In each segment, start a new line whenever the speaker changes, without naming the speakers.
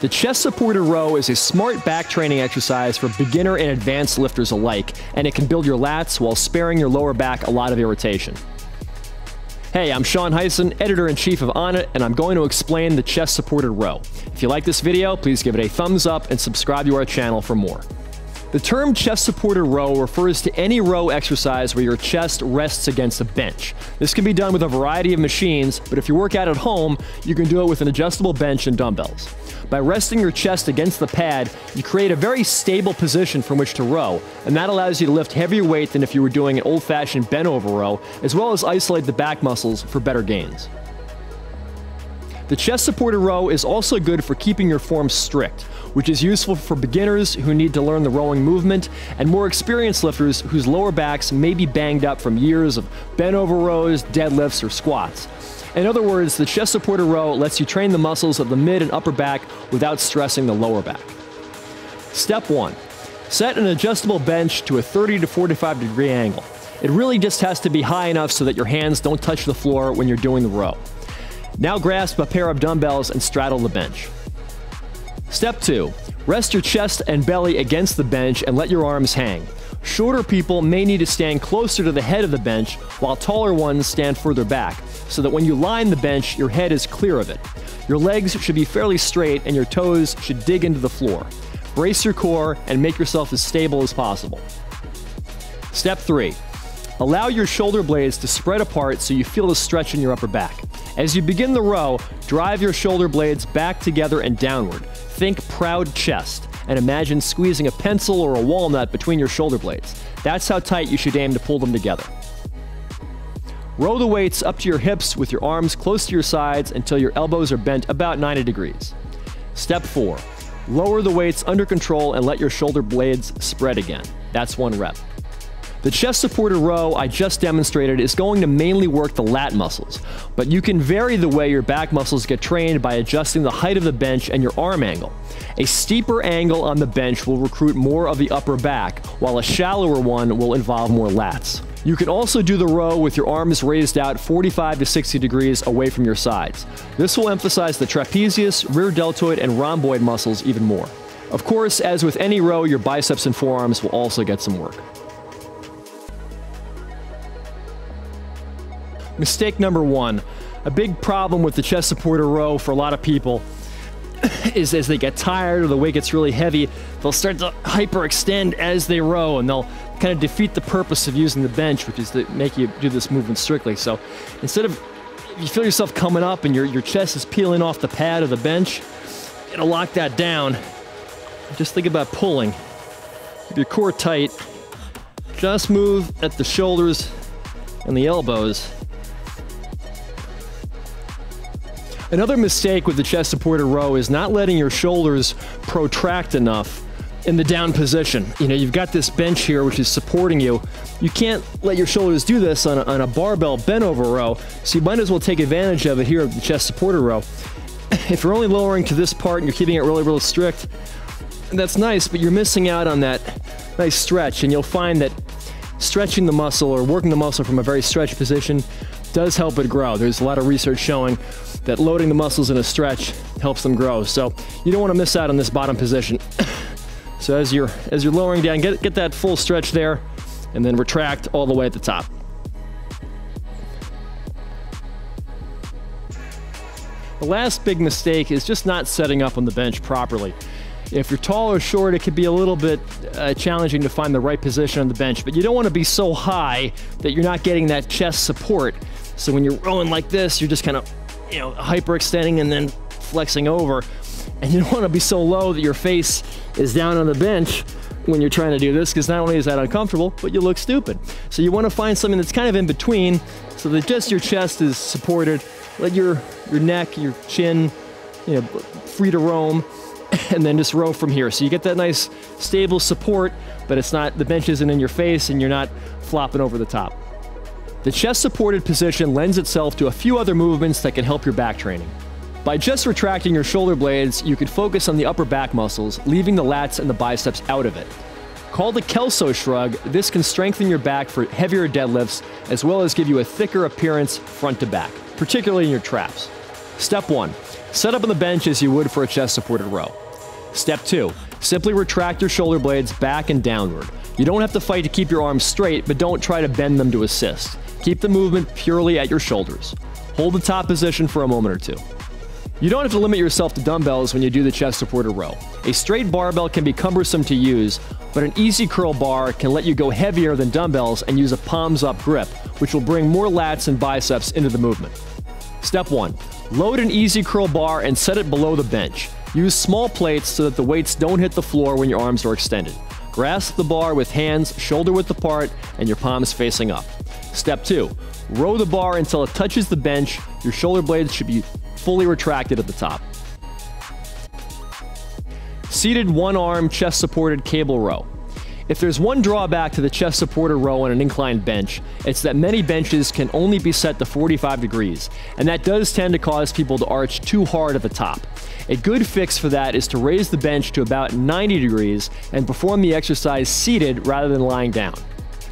The chest supported row is a smart back training exercise for beginner and advanced lifters alike, and it can build your lats while sparing your lower back a lot of irritation. Hey, I'm Sean Hyson, Editor-in-Chief of Onnit, and I'm going to explain the chest supported row. If you like this video, please give it a thumbs up and subscribe to our channel for more. The term chest supported row refers to any row exercise where your chest rests against a bench. This can be done with a variety of machines, but if you work out at home, you can do it with an adjustable bench and dumbbells. By resting your chest against the pad, you create a very stable position from which to row, and that allows you to lift heavier weight than if you were doing an old-fashioned bent-over row, as well as isolate the back muscles for better gains. The chest supported row is also good for keeping your form strict, which is useful for beginners who need to learn the rowing movement and more experienced lifters whose lower backs may be banged up from years of bent-over rows, deadlifts, or squats. In other words, the chest supported row lets you train the muscles of the mid and upper back without stressing the lower back. Step 1. Set an adjustable bench to a 30 to 45 degree angle. It really just has to be high enough so that your hands don't touch the floor when you're doing the row. Now grasp a pair of dumbbells and straddle the bench. Step 2. Rest your chest and belly against the bench and let your arms hang. Shorter people may need to stand closer to the head of the bench, while taller ones stand further back, so that when you line the bench, your head is clear of it. Your legs should be fairly straight and your toes should dig into the floor. Brace your core and make yourself as stable as possible. Step 3. Allow your shoulder blades to spread apart so you feel the stretch in your upper back. As you begin the row, drive your shoulder blades back together and downward. Think proud chest, and imagine squeezing a pencil or a walnut between your shoulder blades. That's how tight you should aim to pull them together. Row the weights up to your hips with your arms close to your sides until your elbows are bent about 90 degrees. Step 4. Lower the weights under control and let your shoulder blades spread again. That's 1 rep. The chest supported row I just demonstrated is going to mainly work the lat muscles, but you can vary the way your back muscles get trained by adjusting the height of the bench and your arm angle. A steeper angle on the bench will recruit more of the upper back, while a shallower one will involve more lats. You can also do the row with your arms raised out 45 to 60 degrees away from your sides. This will emphasize the trapezius, rear deltoid, and rhomboid muscles even more. Of course, as with any row, your biceps and forearms will also get some work. Mistake number 1. A big problem with the chest supported row for a lot of people is as they get tired or the weight gets really heavy, they'll start to hyperextend as they row, and they'll kind of defeat the purpose of using the bench, which is to make you do this movement strictly. So instead of, if you feel yourself coming up and your chest is peeling off the pad of the bench, it'll lock that down. Just think about pulling. Keep your core tight. Just move at the shoulders and the elbows. Another mistake with the chest supported row is not letting your shoulders protract enough in the down position. You know, you've got this bench here which is supporting you. You can't let your shoulders do this on a barbell bent over row, so you might as well take advantage of it here at the chest supported row. If you're only lowering to this part and you're keeping it really, really strict, that's nice, but you're missing out on that nice stretch, and you'll find that stretching the muscle or working the muscle from a very stretched position does help it grow. There's a lot of research showing that loading the muscles in a stretch helps them grow. So you don't want to miss out on this bottom position. So as you're lowering down, get that full stretch there, and then retract all the way at the top. The last big mistake is just not setting up on the bench properly. If you're tall or short, it could be a little bit challenging to find the right position on the bench, but you don't want to be so high that you're not getting that chest support. So when you're rowing like this, you're just kind of, hyperextending and then flexing over. And you don't want to be so low that your face is down on the bench when you're trying to do this, because not only is that uncomfortable, but you look stupid. So you want to find something that's kind of in between so that just your chest is supported. Let your neck, your chin, free to roam, and then just row from here. So you get that nice stable support, but it's not, the bench isn't in your face and you're not flopping over the top. The chest supported position lends itself to a few other movements that can help your back training. By just retracting your shoulder blades, you could focus on the upper back muscles, leaving the lats and the biceps out of it. Called the Kelso Shrug, this can strengthen your back for heavier deadlifts, as well as give you a thicker appearance front to back, particularly in your traps. Step 1. Set up on the bench as you would for a chest-supported row. Step 2. Simply retract your shoulder blades back and downward. You don't have to fight to keep your arms straight, but don't try to bend them to assist. Keep the movement purely at your shoulders. Hold the top position for a moment or two. You don't have to limit yourself to dumbbells when you do the chest-supported row. A straight barbell can be cumbersome to use, but an easy curl bar can let you go heavier than dumbbells and use a palms-up grip, which will bring more lats and biceps into the movement. Step 1. Load an easy curl bar and set it below the bench. Use small plates so that the weights don't hit the floor when your arms are extended. Grasp the bar with hands shoulder-width apart and your palms facing up. Step 2. Row the bar until it touches the bench. Your shoulder blades should be fully retracted at the top. Seated one-arm chest-supported cable row. If there's one drawback to the chest-supported row on an inclined bench, it's that many benches can only be set to 45 degrees, and that does tend to cause people to arch too hard at the top. A good fix for that is to raise the bench to about 90 degrees and perform the exercise seated rather than lying down.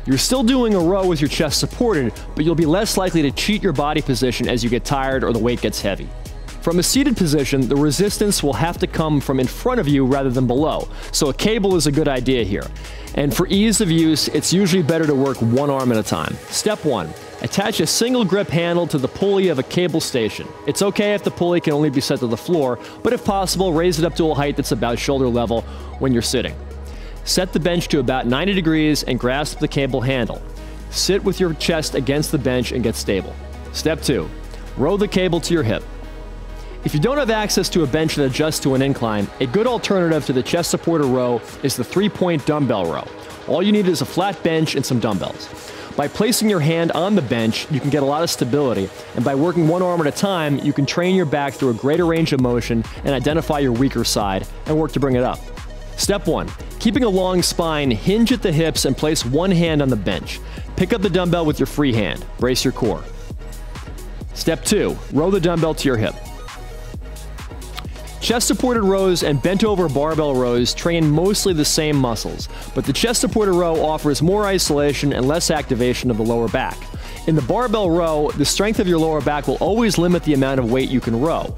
You're still doing a row with your chest supported, but you'll be less likely to cheat your body position as you get tired or the weight gets heavy. From a seated position, the resistance will have to come from in front of you rather than below, so a cable is a good idea here. And for ease of use, it's usually better to work one arm at a time. Step 1. Attach a single grip handle to the pulley of a cable station. It's okay if the pulley can only be set to the floor, but if possible, raise it up to a height that's about shoulder level when you're sitting. Set the bench to about 90 degrees and grasp the cable handle. Sit with your chest against the bench and get stable. Step 2. Row the cable to your hip. If you don't have access to a bench that adjusts to an incline, a good alternative to the chest supported row is the 3-point dumbbell row. All you need is a flat bench and some dumbbells. By placing your hand on the bench, you can get a lot of stability, and by working one arm at a time, you can train your back through a greater range of motion and identify your weaker side and work to bring it up. Step 1. Keeping a long spine, hinge at the hips and place one hand on the bench. Pick up the dumbbell with your free hand. Brace your core. Step 2. Row the dumbbell to your hip. Chest-supported rows and bent-over barbell rows train mostly the same muscles, but the chest-supported row offers more isolation and less activation of the lower back. In the barbell row, the strength of your lower back will always limit the amount of weight you can row.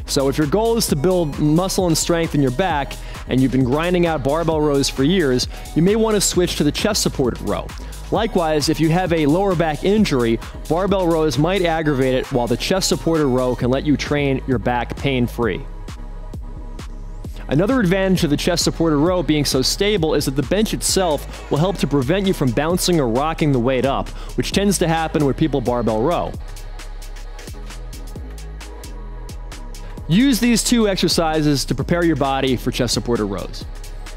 So if your goal is to build muscle and strength in your back, and you've been grinding out barbell rows for years, you may want to switch to the chest-supported row. Likewise, if you have a lower back injury, barbell rows might aggravate it, while the chest-supported row can let you train your back pain-free. Another advantage of the chest-supported row being so stable is that the bench itself will help to prevent you from bouncing or rocking the weight up, which tends to happen when people barbell row. Use these two exercises to prepare your body for chest-supported rows.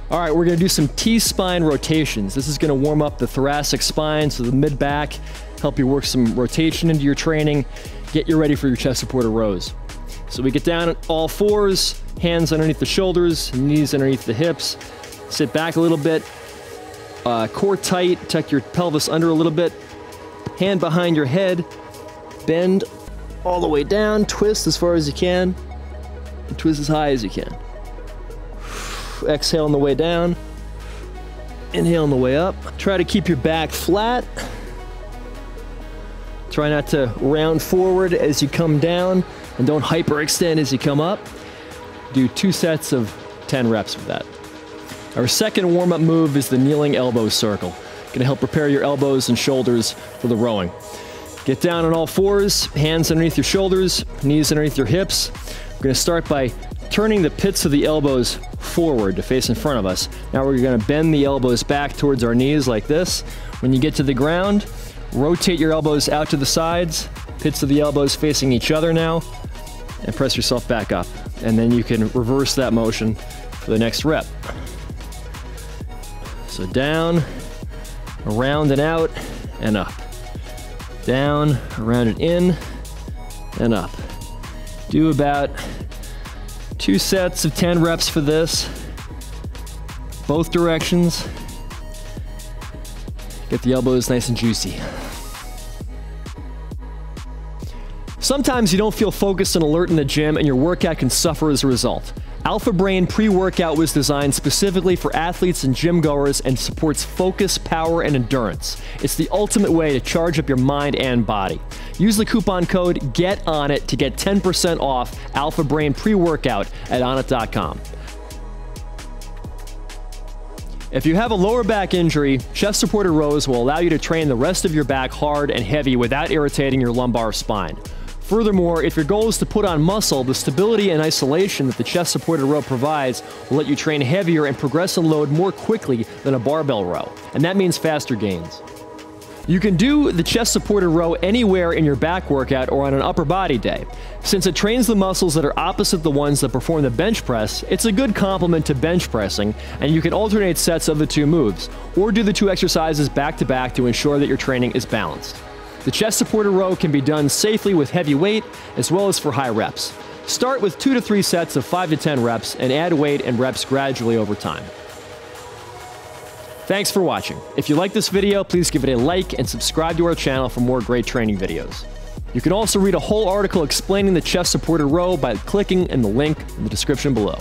All right, we're going to do some T-spine rotations. This is going to warm up the thoracic spine, so the mid-back, help you work some rotation into your training, get you ready for your chest-supported rows. So we get down on all fours, hands underneath the shoulders, knees underneath the hips. Sit back a little bit, core tight, tuck your pelvis under a little bit, hand behind your head, bend all the way down, twist as far as you can, and twist as high as you can. Exhale on the way down, inhale on the way up. Try to keep your back flat. Try not to round forward as you come down, and don't hyperextend as you come up. Do 2 sets of 10 reps with that. Our second warm-up move is the kneeling elbow circle. Going to help prepare your elbows and shoulders for the rowing. Get down on all fours, hands underneath your shoulders, knees underneath your hips. We're going to start by turning the pits of the elbows forward to face in front of us. Now we're going to bend the elbows back towards our knees like this. When you get to the ground, rotate your elbows out to the sides, pits of the elbows facing each other now, and press yourself back up. And then you can reverse that motion for the next rep. So down, around and out, and up. Down, around and in, and up. Do about 2 sets of 10 reps for this, both directions. Get the elbows nice and juicy. Sometimes you don't feel focused and alert in the gym, and your workout can suffer as a result. Alpha Brain pre-workout was designed specifically for athletes and gym goers and supports focus, power, and endurance. It's the ultimate way to charge up your mind and body. Use the coupon code GETONNIT to get 10% off Alpha Brain pre-workout at onnit.com. If you have a lower back injury, chest-supported rows will allow you to train the rest of your back hard and heavy without irritating your lumbar spine. Furthermore, if your goal is to put on muscle, the stability and isolation that the chest-supported row provides will let you train heavier and progress in load more quickly than a barbell row, and that means faster gains. You can do the chest-supported row anywhere in your back workout or on an upper body day. Since it trains the muscles that are opposite the ones that perform the bench press, it's a good complement to bench pressing, and you can alternate sets of the two moves, or do the two exercises back-to-back to ensure that your training is balanced. The chest-supported row can be done safely with heavy weight as well as for high reps. Start with 2 to 3 sets of 5 to 10 reps and add weight and reps gradually over time. Thanks for watching. If you like this video, please give it a like and subscribe to our channel for more great training videos. You can also read a whole article explaining the chest-supported row by clicking in the link in the description below.